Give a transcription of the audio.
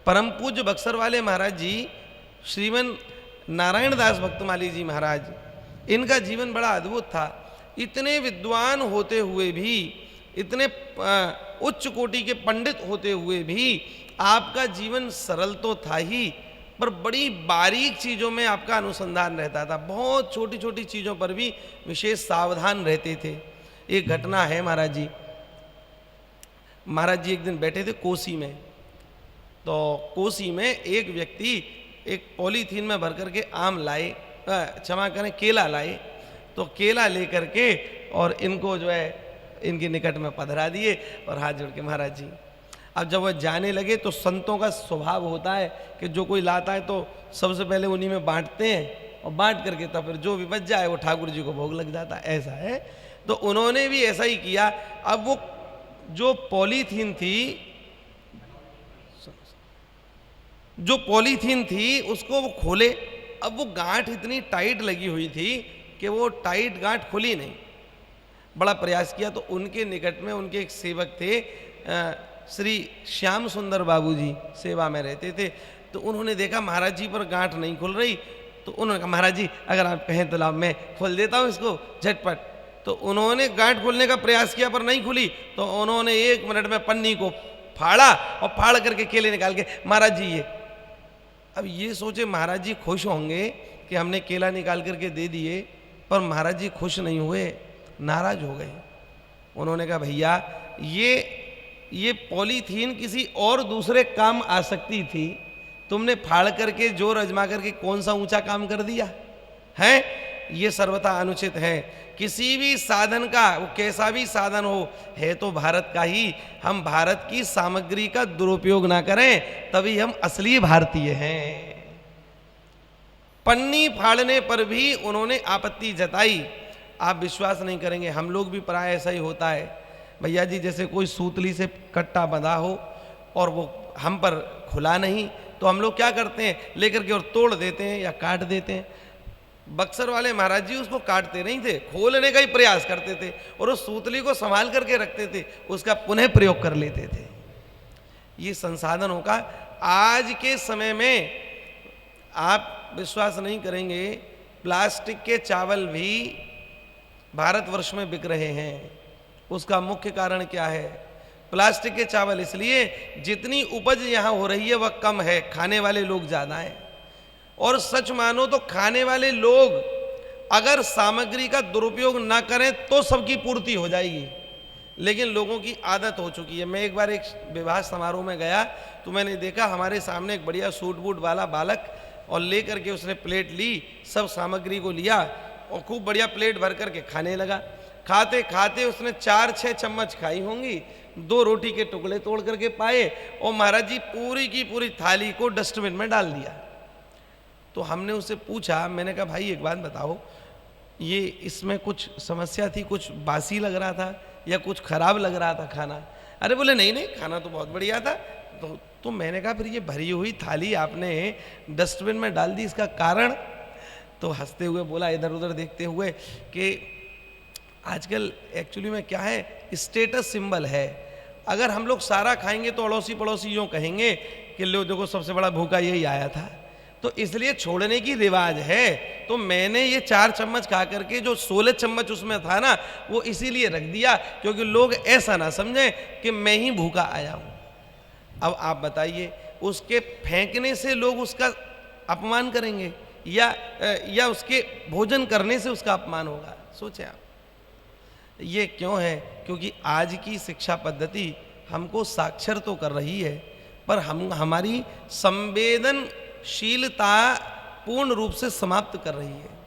परम पूज्य बक्सर वाले महाराज जी श्रीमन नारायण दास भक्तमाली जी महाराज, इनका जीवन बड़ा अद्भुत था। इतने विद्वान होते हुए भी, इतने उच्च कोटि के पंडित होते हुए भी आपका जीवन सरल तो था ही, पर बड़ी बारीक चीज़ों में आपका अनुसंधान रहता था। बहुत छोटी छोटी चीज़ों पर भी विशेष सावधान रहते थे। एक घटना है महाराज जी, महाराज जी एक दिन बैठे थे कोसी में, तो कोसी में एक व्यक्ति एक पॉलीथीन में भर करके आम लाए, क्षमा करें केला लाए, तो केला लेकर के और इनको जो है इनके निकट में पधरा दिए और हाथ जोड़ के महाराज जी। अब जब वह जाने लगे तो संतों का स्वभाव होता है कि जो कोई लाता है तो सबसे पहले उन्हीं में बांटते हैं और बांट करके तब फिर जो भी बच जाए वो ठाकुर जी को भोग लग जाता है, ऐसा है। तो उन्होंने भी ऐसा ही किया। अब वो जो पॉलीथीन थी उसको वो खोले, अब वो गांठ इतनी टाइट लगी हुई थी कि वो टाइट गांठ खुली नहीं। बड़ा प्रयास किया तो उनके निकट में उनके एक सेवक थे, श्री श्याम सुंदर बाबू जी सेवा में रहते थे। तो उन्होंने देखा महाराज जी पर गांठ नहीं खुल रही, तो उन्होंने कहा महाराज जी अगर आप कहें तो लाभ मैं खोल देता हूँ इसको झटपट। तो उन्होंने गांठ खोलने का प्रयास किया पर नहीं खुली, तो उन्होंने 1 मिनट में पन्नी को फाड़ा और फाड़ करके केले निकाल के महाराज जी ये। अब ये सोचे महाराज जी खुश होंगे कि हमने केला निकाल करके दे दिए, पर महाराज जी खुश नहीं हुए, नाराज हो गए। उन्होंने कहा भैया ये पॉलीथीन किसी और दूसरे काम आ सकती थी, तुमने फाड़ करके जोर अजमा करके कौन सा ऊंचा काम कर दिया है। ये सर्वथा अनुचित है। किसी भी साधन का, वो कैसा भी साधन हो, है तो भारत का ही, हम भारत की सामग्री का दुरुपयोग ना करें, तभी हम असली भारतीय हैं। पन्नी फाड़ने पर भी उन्होंने आपत्ति जताई। आप विश्वास नहीं करेंगे, हम लोग भी प्राय ऐसा ही होता है भैया जी। जैसे कोई सूतली से कट्टा बंधा हो और वो हम पर खुला नहीं, तो हम लोग क्या करते हैं, लेकर के और तोड़ देते हैं या काट देते हैं। बक्सर वाले महाराज जी उसको काटते नहीं थे, खोलने का ही प्रयास करते थे और उस सूतली को संभाल करके रखते थे, उसका पुनः प्रयोग कर लेते थे। ये संसाधनों का आज के समय में आप विश्वास नहीं करेंगे, प्लास्टिक के चावल भी भारतवर्ष में बिक रहे हैं। उसका मुख्य कारण क्या है? प्लास्टिक के चावल इसलिए जितनी उपज यहाँ हो रही है वह कम है, खाने वाले लोग ज़्यादा हैं। और सच मानो तो खाने वाले लोग अगर सामग्री का दुरुपयोग ना करें तो सबकी पूर्ति हो जाएगी, लेकिन लोगों की आदत हो चुकी है। मैं एक बार एक विवाह समारोह में गया तो मैंने देखा हमारे सामने एक बढ़िया सूट बूट वाला बालक और लेकर के उसने प्लेट ली, सब सामग्री को लिया और खूब बढ़िया प्लेट भर करके खाने लगा। खाते खाते उसने 4-6 चम्मच खाई होंगी, 2 रोटी के टुकड़े तोड़ करके पाए और महाराज जी पूरी की पूरी थाली को डस्टबिन में डाल दिया। तो हमने उससे पूछा, मैंने कहा भाई एक बात बताओ, ये इसमें कुछ समस्या थी, कुछ बासी लग रहा था या कुछ खराब लग रहा था खाना? अरे बोले नहीं नहीं, खाना तो बहुत बढ़िया था। तो मैंने कहा फिर ये भरी हुई थाली आपने डस्टबिन में डाल दी, इसका कारण? तो हंसते हुए बोला इधर उधर देखते हुए कि आजकल एक्चुअली में क्या है, स्टेटस सिंबल है। अगर हम लोग सारा खाएंगे तो अड़ोसी पड़ोसी यूँ कहेंगे कि लो देखो सबसे बड़ा भूखा यही आया था, तो इसलिए छोड़ने की रिवाज है। तो मैंने ये 4 चम्मच खा करके जो 16 चम्मच उसमें था ना, वो इसीलिए रख दिया क्योंकि लोग ऐसा ना समझें कि मैं ही भूखा आया हूँ। अब आप बताइए, उसके फेंकने से लोग उसका अपमान करेंगे या उसके भोजन करने से उसका अपमान होगा? सोचें आप। ये क्यों है? क्योंकि आज की शिक्षा पद्धति हमको साक्षर तो कर रही है, पर हमारी संवेदनशीलता पूर्ण रूप से समाप्त कर रही है।